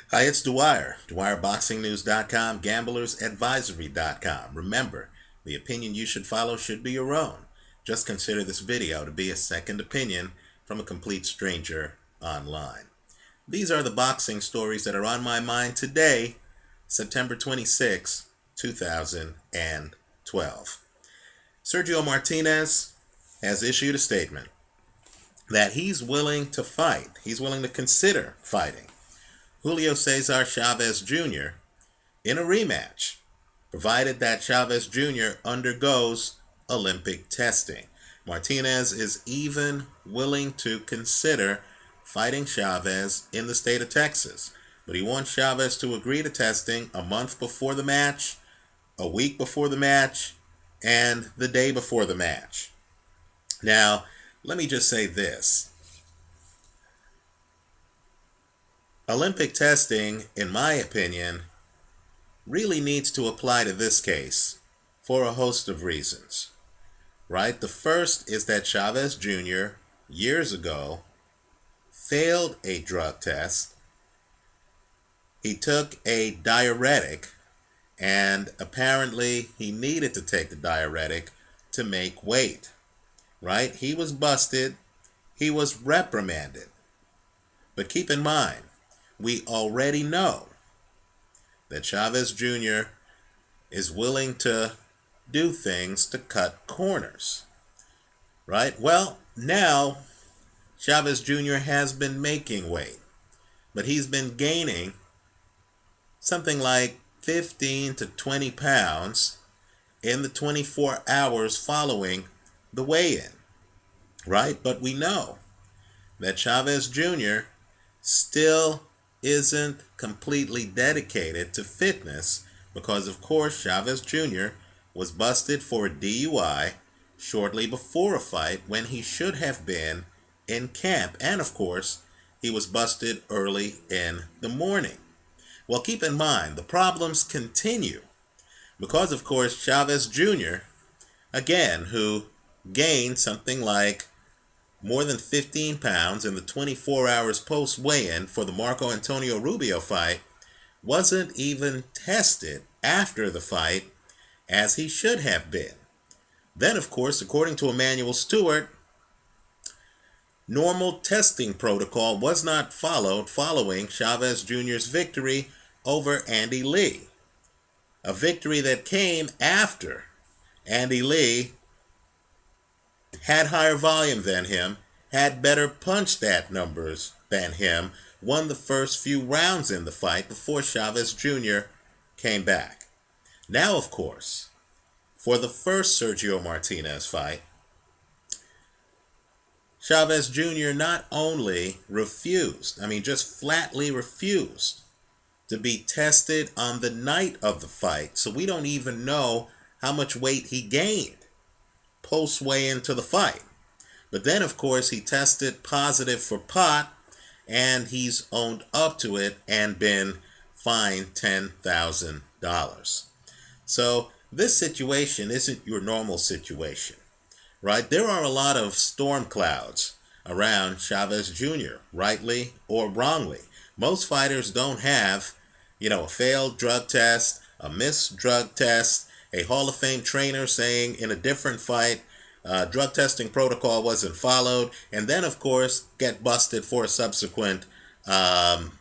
Hi, it's Dwyer, DwyerBoxingNews.com, GamblersAdvisory.com. Remember, the opinion you should follow should be your own. Just consider this video to be a second opinion from a complete stranger online. These are the boxing stories that are on my mind today, September 26, 2012. Sergio Martinez has issued a statement that he's willing to fight. He's willing to consider fighting Julio Cesar Chavez Jr. in a rematch, provided that Chavez Jr. undergoes Olympic testing. Martinez is even willing to consider fighting Chavez in the state of Texas, but he wants Chavez to agree to testing a month before the match, a week before the match, and the day before the match. Now, let me just say this. Olympic testing, in my opinion, really needs to apply to this case for a host of reasons, right? The first is that Chavez Jr. years ago failed a drug test. He took a diuretic, and apparently he needed to take the diuretic to make weight, right? He was busted. He was reprimanded. But keep in mind, we already know that Chavez Jr. is willing to do things to cut corners, right? Well, now Chavez Jr. has been making weight, but he's been gaining something like 15 to 20 pounds in the 24 hours following the weigh-in, right? But we know that Chavez Jr. still isn't completely dedicated to fitness because, of course, Chavez Jr. was busted for a DUI shortly before a fight when he should have been in camp. And, of course, he was busted early in the morning. Well, keep in mind, the problems continue because, of course, Chavez Jr., again, who gained something like more than 15 pounds in the 24 hours post-weigh-in for the Marco Antonio Rubio fight, wasn't even tested after the fight as he should have been. Then, of course, according to Emmanuel Stewart, normal testing protocol was not followed following Chavez Jr.'s victory over Andy Lee. A victory that came after Andy Lee had higher volume than him, had better punch stat numbers than him, won the first few rounds in the fight before Chavez Jr. came back. Now, of course, for the first Sergio Martinez fight, Chavez Jr. not only just flatly refused to be tested on the night of the fight, so we don't even know how much weight he gained post-weigh-in to the fight. But then, of course, he tested positive for pot, and he's owned up to it and been fined $10,000. So this situation isn't your normal situation, right? There are a lot of storm clouds around Chavez Jr., rightly or wrongly. Most fighters don't have, a failed drug test, a missed drug test, a Hall of Fame trainer saying in a different fight, drug testing protocol wasn't followed, and then, of course, get busted for a subsequent, pot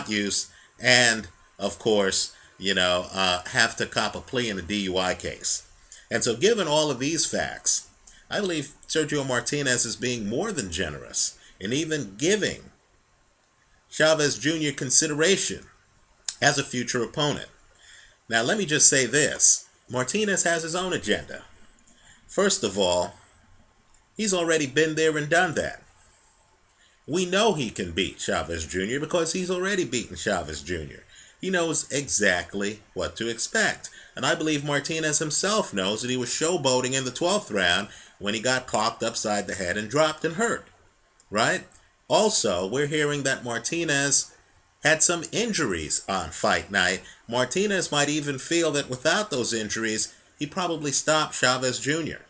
use, and, of course, have to cop a plea in a DUI case. And so given all of these facts, I believe Sergio Martinez is being more than generous in even giving Chavez Jr. consideration as a future opponent. Now, let me just say this. Martinez has his own agenda. First of all, he's already been there and done that. We know he can beat Chavez Jr. because he's already beaten Chavez Jr. He knows exactly what to expect. And I believe Martinez himself knows that he was showboating in the 12th round when he got clocked upside the head and dropped and hurt, right? Also, we're hearing that Martinez had some injuries on fight night. Martinez might even feel that without those injuries, he probably stopped Chavez Jr.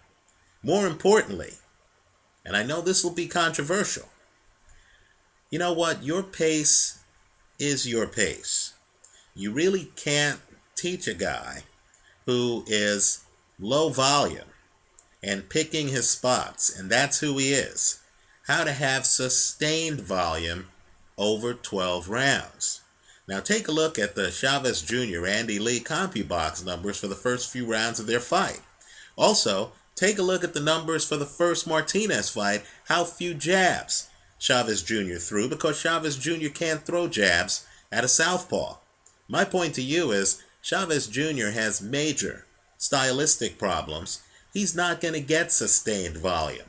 More importantly, and I know this will be controversial, You know what? Your pace is your pace. You really can't teach a guy who is low volume and picking his spots, and that's who he is, how to have sustained volume over 12 rounds. Now take a look at the Chavez Jr. Andy Lee CompuBox numbers for the first few rounds of their fight. Also, take a look at the numbers for the first Martinez fight, how few jabs Chavez Jr. threw, because Chavez Jr. can't throw jabs at a southpaw. My point to you is Chavez Jr. has major stylistic problems. He's not going to get sustained volume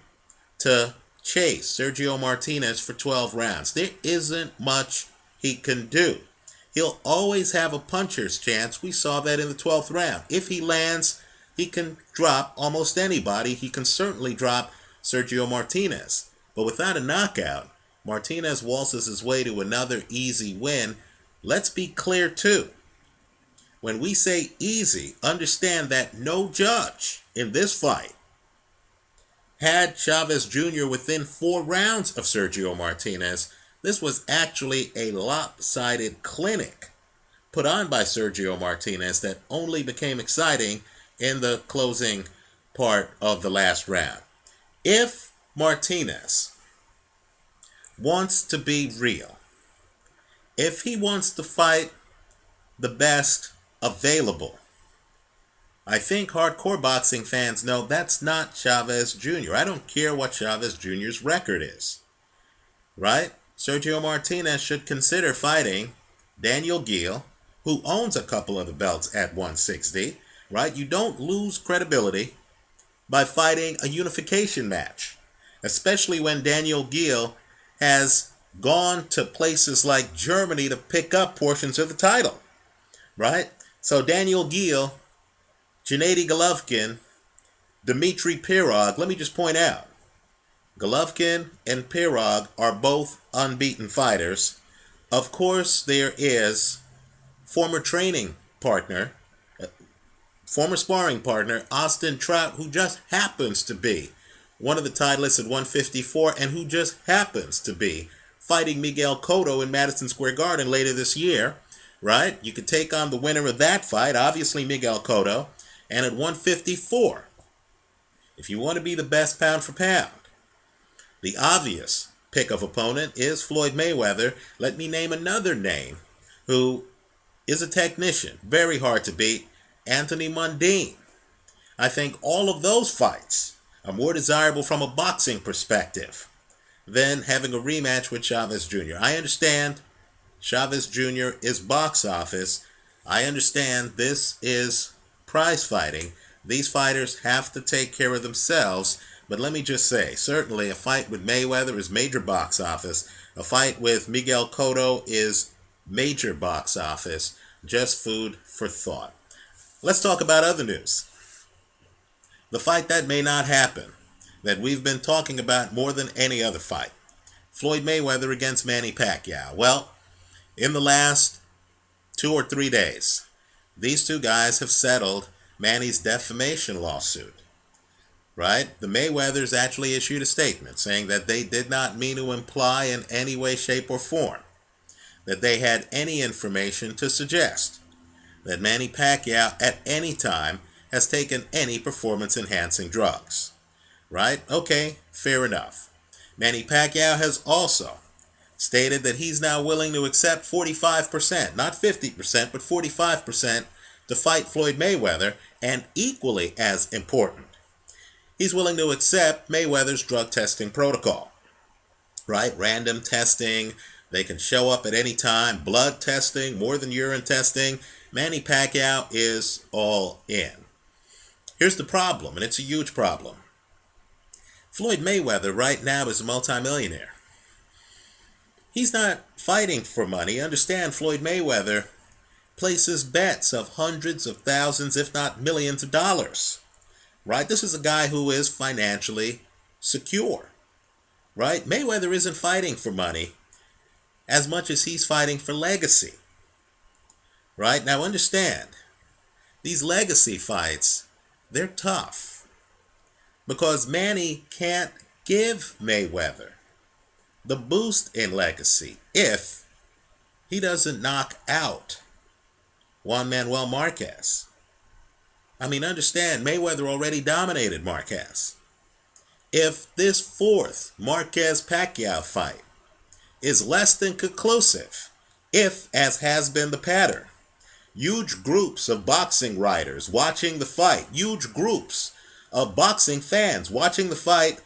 to chase Sergio Martinez for 12 rounds. There isn't much he can do. He'll always have a puncher's chance. We saw that in the 12th round. If he lands, he can drop almost anybody. He can certainly drop Sergio Martinez. But without a knockout, Martinez waltzes his way to another easy win. Let's be clear too. When we say easy, understand that no judge in this fight had Chavez Jr. within 4 rounds of Sergio Martinez. This was actually a lopsided clinic put on by Sergio Martinez that only became exciting in the closing part of the last round. If Martinez wants to be real, if he wants to fight the best available, I think hardcore boxing fans know that's not Chavez Jr. I don't care what Chavez Jr.'s record is, right? Sergio Martinez should consider fighting Daniel Geale, who owns a couple of the belts at 160, right? You don't lose credibility by fighting a unification match, especially when Daniel Geale has gone to places like Germany to pick up portions of the title, right? So Daniel Geale, Gennady Golovkin, Dmitry Pirog, let me just point out, Golovkin and Pirog are both unbeaten fighters. Of course, there is former training partner, former sparring partner, Austin Trout, who just happens to be one of the titleists at 154 and who just happens to be fighting Miguel Cotto in Madison Square Garden later this year, right? You could take on the winner of that fight, obviously Miguel Cotto, and at 154, if you want to be the best pound for pound, the obvious pick of opponent is Floyd Mayweather. Let me name another name who is a technician, very hard to beat, Anthony Mundine. I think all of those fights are more desirable from a boxing perspective than having a rematch with Chavez Jr. I understand Chavez Jr. is box office. I understand this is prize fighting. These fighters have to take care of themselves. But let me just say, certainly a fight with Mayweather is major box office. A fight with Miguel Cotto is major box office. Just food for thought. Let's talk about other news. The fight that may not happen, that we've been talking about more than any other fight. Floyd Mayweather against Manny Pacquiao. Well, in the last 2 or 3 days, these two guys have settled Manny's defamation lawsuit. Right? The Mayweathers actually issued a statement saying that they did not mean to imply in any way, shape, or form that they had any information to suggest that Manny Pacquiao at any time has taken any performance-enhancing drugs. Right? Okay, fair enough. Manny Pacquiao has also stated that he's now willing to accept 45%, not 50%, but 45% to fight Floyd Mayweather, and equally as important, he's willing to accept Mayweather's drug testing protocol, right? Random testing, they can show up at any time, blood testing, more than urine testing. Manny Pacquiao is all in. Here's the problem, and it's a huge problem. Floyd Mayweather right now is a multimillionaire. He's not fighting for money. Understand, Floyd Mayweather places bets of hundreds of thousands, if not millions of dollars. Right? This is a guy who is financially secure. Right? Mayweather isn't fighting for money as much as he's fighting for legacy. Right? Now understand, these legacy fights, they're tough. Because Manny can't give Mayweather the boost in legacy if he doesn't knock out Juan Manuel Marquez. I mean, understand, Mayweather already dominated Marquez. If this fourth Marquez-Pacquiao fight is less than conclusive, if, as has been the pattern, huge groups of boxing writers watching the fight, huge groups of boxing fans watching the fight,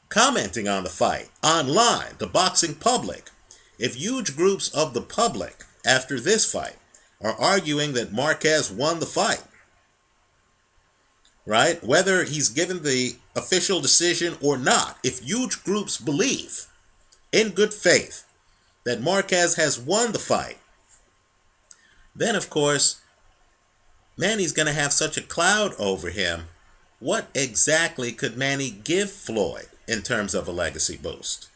commenting on the fight, online, the boxing public, if huge groups of the public after this fight are arguing that Marquez won the fight, right? Whether he's given the official decision or not, if huge groups believe in good faith that Marquez has won the fight, then of course, Manny's going to have such a cloud over him. What exactly could Manny give Floyd in terms of a legacy boost?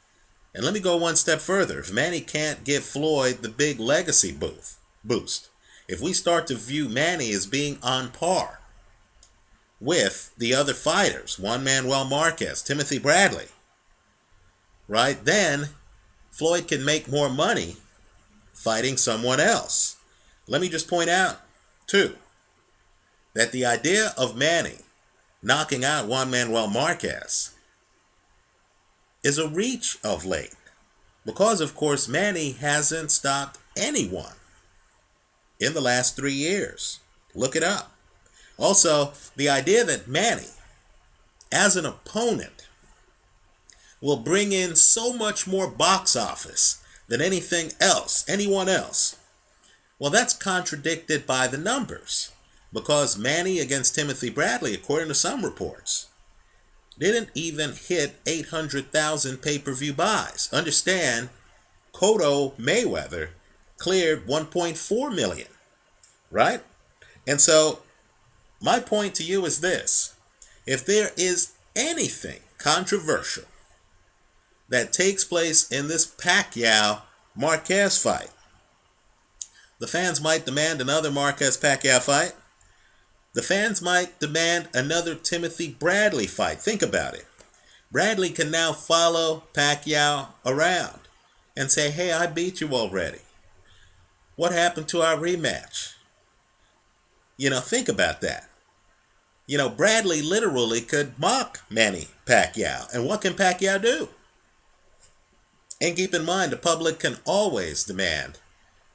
And let me go one step further. If Manny can't give Floyd the big legacy boost, if we start to view Manny as being on par with the other fighters, Juan Manuel Marquez, Timothy Bradley, right, then Floyd can make more money fighting someone else. Let me just point out, too, that the idea of Manny knocking out Juan Manuel Marquez is a reach of late because, of course, Manny hasn't stopped anyone in the last 3 years. Look it up. Also, the idea that Manny, as an opponent, will bring in so much more box office than anything else, anyone else, well, that's contradicted by the numbers. Because Manny against Timothy Bradley, according to some reports, didn't even hit 800,000 pay-per-view buys. Understand, Cotto Mayweather cleared 1.4 million, right? And so, my point to you is this. If there is anything controversial that takes place in this Pacquiao-Marquez fight, the fans might demand another Marquez-Pacquiao fight. The fans might demand another Timothy Bradley fight. Think about it. Bradley can now follow Pacquiao around and say, hey, I beat you already. What happened to our rematch? Think about that. Bradley literally could mock Manny Pacquiao. And what can Pacquiao do? And keep in mind, the public can always demand,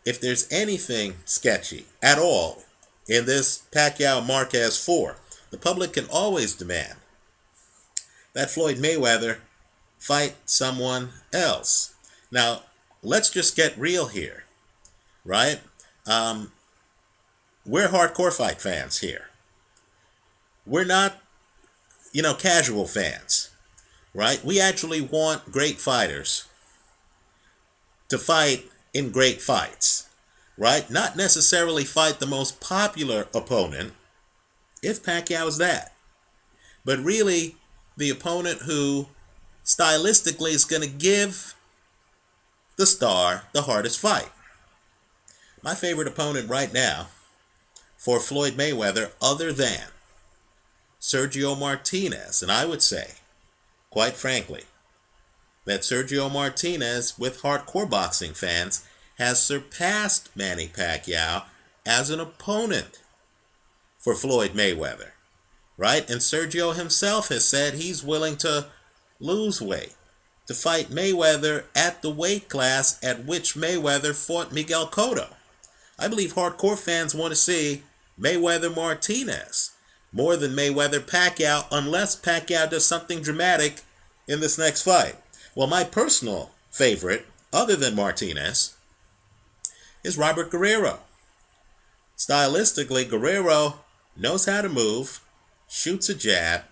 if there's anything sketchy at all in this Pacquiao-Marquez 4, the public can always demand that Floyd Mayweather fight someone else. Now, let's just get real here, right? We're hardcore fight fans here. We're not, casual fans, right? We actually want great fighters to fight in great fights, right? Not necessarily fight the most popular opponent, if Pacquiao is that, but really the opponent who stylistically is going to give the star the hardest fight. My favorite opponent right now for Floyd Mayweather, other than Sergio Martinez, and I would say, quite frankly, that Sergio Martinez, with hardcore boxing fans, has surpassed Manny Pacquiao as an opponent for Floyd Mayweather, right? And Sergio himself has said he's willing to lose weight to fight Mayweather at the weight class at which Mayweather fought Miguel Cotto. I believe hardcore fans want to see Mayweather-Martinez more than Mayweather-Pacquiao, unless Pacquiao does something dramatic in this next fight. Well, my personal favorite, other than Martinez, is Robert Guerrero. Stylistically, Guerrero knows how to move, shoots a jab,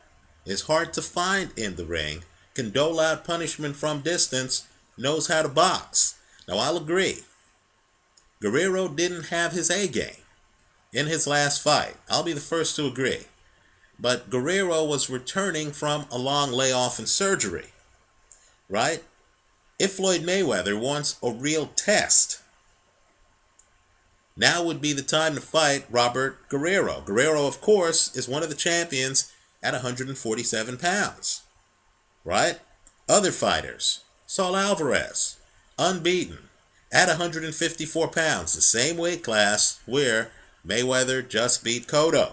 is hard to find in the ring, can dole out punishment from distance, knows how to box. Now, I'll agree, Guerrero didn't have his A game in his last fight. I'll be the first to agree. But Guerrero was returning from a long layoff and surgery, right? If Floyd Mayweather wants a real test, now would be the time to fight Robert Guerrero. Guerrero, of course, is one of the champions at 147 pounds, right? Other fighters, Saul Alvarez, unbeaten, at 154 pounds, the same weight class where Mayweather just beat Cotto,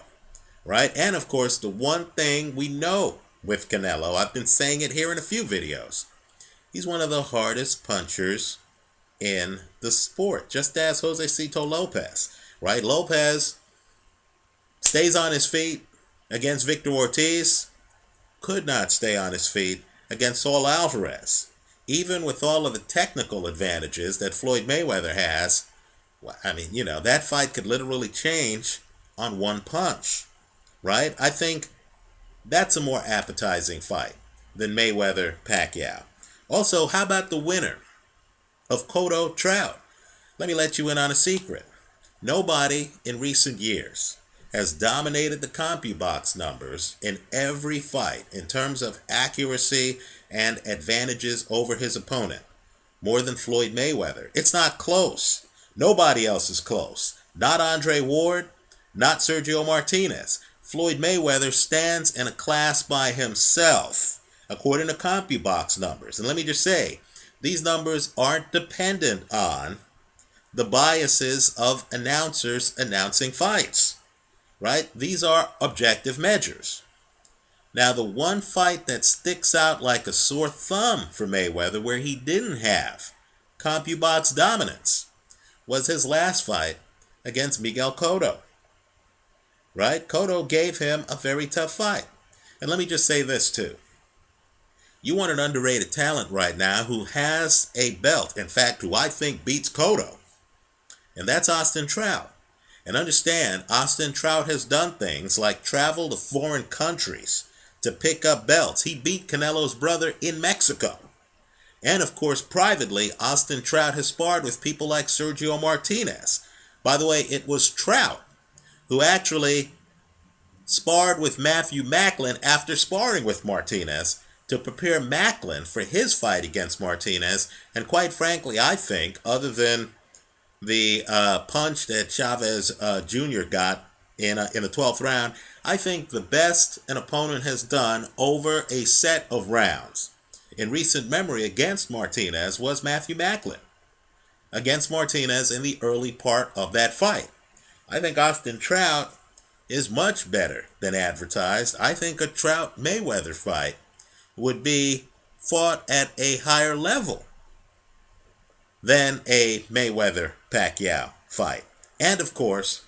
right? And of course, the one thing we know with Canelo, I've been saying it here in a few videos, he's one of the hardest punchers in the sport, just as Jose Cito Lopez, right? Lopez stays on his feet against Victor Ortiz, could not stay on his feet against Saul Alvarez. Even with all of the technical advantages that Floyd Mayweather has, I mean, that fight could literally change on one punch, right? I think that's a more appetizing fight than Mayweather-Pacquiao. Also, how about the winner of Cotto-Trout? Let me let you in on a secret. Nobody in recent years has dominated the CompuBox numbers in every fight in terms of accuracy and advantages over his opponent more than Floyd Mayweather. It's not close. Nobody else is close. Not Andre Ward, not Sergio Martinez. Floyd Mayweather stands in a class by himself, according to CompuBox numbers. And let me just say, these numbers aren't dependent on the biases of announcers announcing fights, right? These are objective measures. Now, the one fight that sticks out like a sore thumb for Mayweather where he didn't have CompuBox dominance was his last fight against Miguel Cotto, right? Cotto gave him a very tough fight. And let me just say this too. You want an underrated talent right now who has a belt, in fact, who I think beats Cotto, and that's Austin Trout. And understand, Austin Trout has done things like travel to foreign countries to pick up belts. He beat Canelo's brother in Mexico. And of course, privately, Austin Trout has sparred with people like Sergio Martinez. By the way, it was Trout who actually sparred with Matthew Macklin after sparring with Martinez to prepare Macklin for his fight against Martinez. And quite frankly, I think, other than the punch that Chavez Jr. got in the 12th round, I think the best an opponent has done over a set of rounds in recent memory against Martinez was Matthew Macklin against Martinez in the early part of that fight. I think Austin Trout is much better than advertised. I think a Trout-Mayweather fight would be fought at a higher level than a Mayweather-Pacquiao fight. And of course,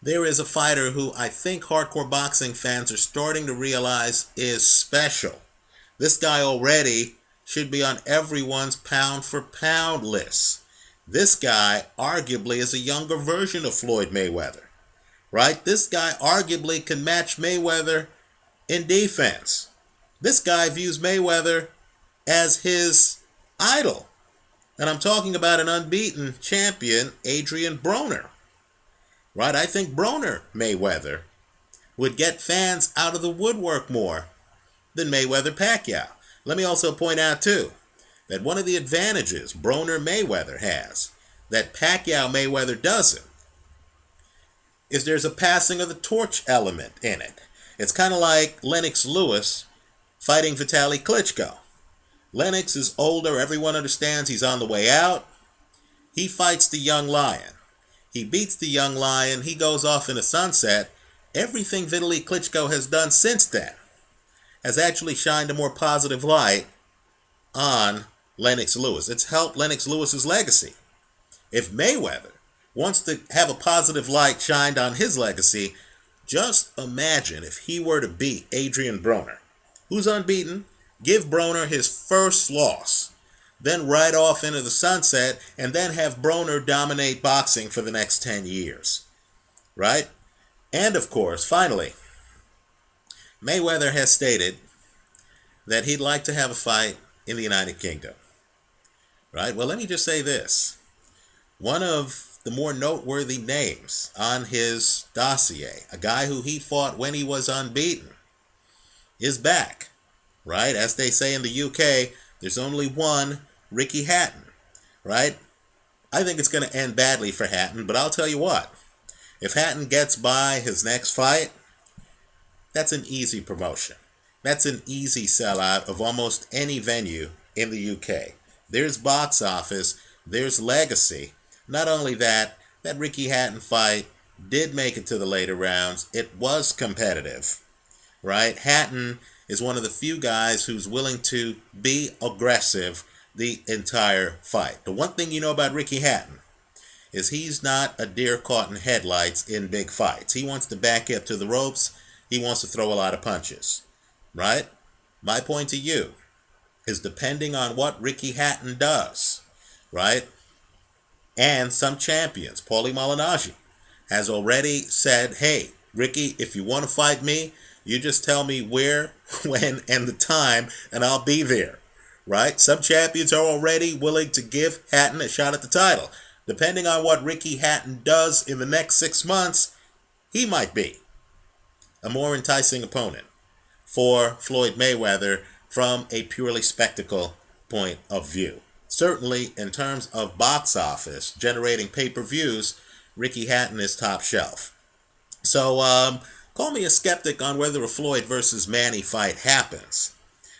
there is a fighter who I think hardcore boxing fans are starting to realize is special. This guy already should be on everyone's pound-for-pound list. This guy arguably is a younger version of Floyd Mayweather, right? This guy arguably can match Mayweather in defense. This guy views Mayweather as his idol. And I'm talking about an unbeaten champion, Adrian Broner. Right? I think Broner Mayweather would get fans out of the woodwork more than Mayweather-Pacquiao. Let me also point out, too, that one of the advantages Broner Mayweather has that Pacquiao-Mayweather doesn't is there's a passing of the torch element in it. It's kind of like Lennox Lewis fighting Vitaly Klitschko. Lennox is older. Everyone understands he's on the way out. He fights the young lion. He beats the young lion. He goes off in the sunset. Everything Vitaly Klitschko has done since then has actually shined a more positive light on Lennox Lewis. It's helped Lennox Lewis's legacy. If Mayweather wants to have a positive light shined on his legacy, just imagine if he were to beat Adrian Broner, who's unbeaten, give Broner his first loss, then ride off into the sunset, and then have Broner dominate boxing for the next 10 years, right? And of course, finally, Mayweather has stated that he'd like to have a fight in the United Kingdom, right? Well, let me just say this. One of the more noteworthy names on his dossier, a guy who he fought when he was unbeaten, is back, right? As they say in the UK, there's only one Ricky Hatton, right? I think it's going to end badly for Hatton, but I'll tell you what. If Hatton gets by his next fight, that's an easy promotion. That's an easy sellout of almost any venue in the UK. There's box office, there's legacy. Not only that, that Ricky Hatton fight did make it to the later rounds. It was competitive, right? Hatton is one of the few guys who's willing to be aggressive the entire fight. The one thing you know about Ricky Hatton is he's not a deer caught in headlights in big fights. He wants to back up to the ropes. He wants to throw a lot of punches, right? My point to you is depending on what Ricky Hatton does, right? And some champions, Paulie Malignaggi, has already said, hey, Ricky, if you want to fight me, you just tell me where, when, and the time, and I'll be there, right? Some champions are already willing to give Hatton a shot at the title. Depending on what Ricky Hatton does in the next 6 months, he might be a more enticing opponent for Floyd Mayweather from a purely spectacle point of view. Certainly, in terms of box office, generating pay-per-views, Ricky Hatton is top shelf. So, call me a skeptic on whether a Floyd versus Manny fight happens.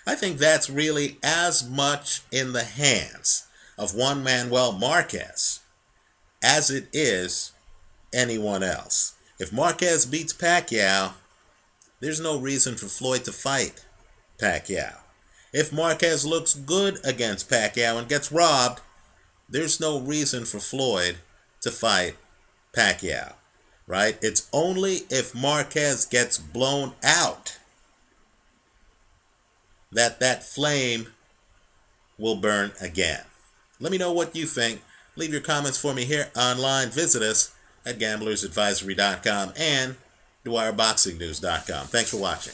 I think that's really as much in the hands of Juan Manuel Marquez as it is anyone else. If Marquez beats Pacquiao, there's no reason for Floyd to fight Pacquiao. If Marquez looks good against Pacquiao and gets robbed, there's no reason for Floyd to fight Pacquiao, right? It's only if Marquez gets blown out that flame will burn again. Let me know what you think. Leave your comments for me here online. Visit us at gamblersadvisory.com and DwyerBoxingNews.com. Thanks for watching.